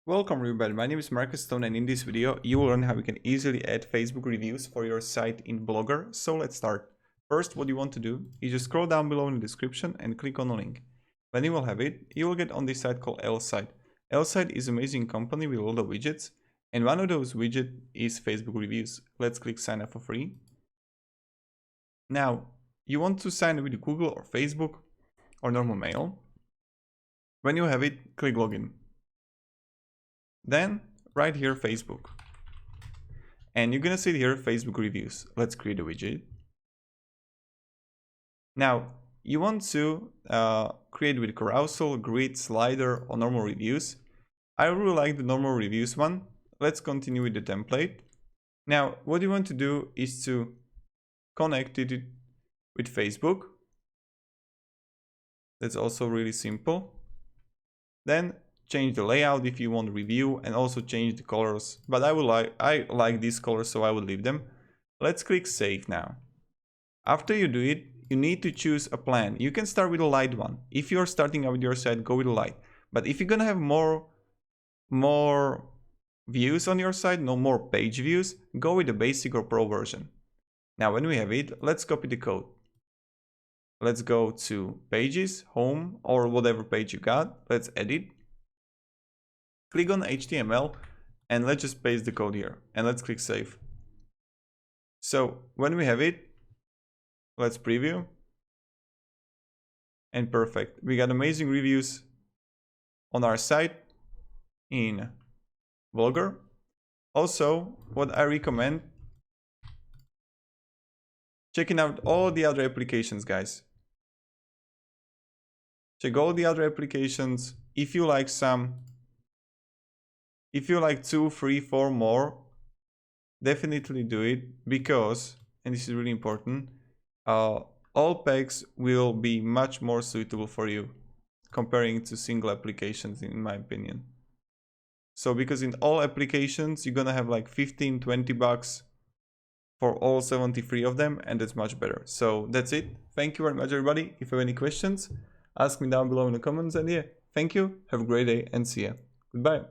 Welcome everybody, my name is Marcus Stone and in this video you will learn how you can easily add Facebook reviews for your site in Blogger. So let's start. First, what you want to do is just scroll down below in the description and click on the link. When you will have it, you will get on this site called L-Site. L-Site is an amazing company with a lot of widgets, and one of those widgets is Facebook reviews. Let's click sign up for free. Now, you want to sign up with Google or Facebook or normal mail. When you have it, click login. Then right here Facebook, and you're gonna see here Facebook reviews. Let's create a widget. Now you want to create with carousel, grid, slider, or normal reviews. I really like the normal reviews one. Let's continue with the template. Now what you want to do is to connect it with Facebook. That's also really simple. Then change the layout if you want review, and also change the colors, but I like these colors, so I will leave them. Let's click save now. After you do it, you need to choose a plan. You can start with a light one. If you're starting out with your site, go with a light. But if you're gonna have more views on your site, no more page views, go with the basic or pro version. Now when we have it, let's copy the code. Let's go to pages, home, or whatever page you got. Let's edit. Click on HTML and let's just paste the code here, and let's click save. So when we have it, let's preview, and perfect. We got amazing reviews on our site in Blogger. Also, what I recommend, checking out all the other applications, guys. Check all the other applications. If you like some, if you like 2, 3, 4 more, definitely do it, because, and this is really important, all packs will be much more suitable for you comparing to single applications, in my opinion. So because in all applications you're gonna have like 15-20 bucks for all 73 of them, and that's much better. So that's it. Thank you very much everybody. If you have any questions, ask me down below in the comments, and yeah, thank you, have a great day, and see ya. Goodbye.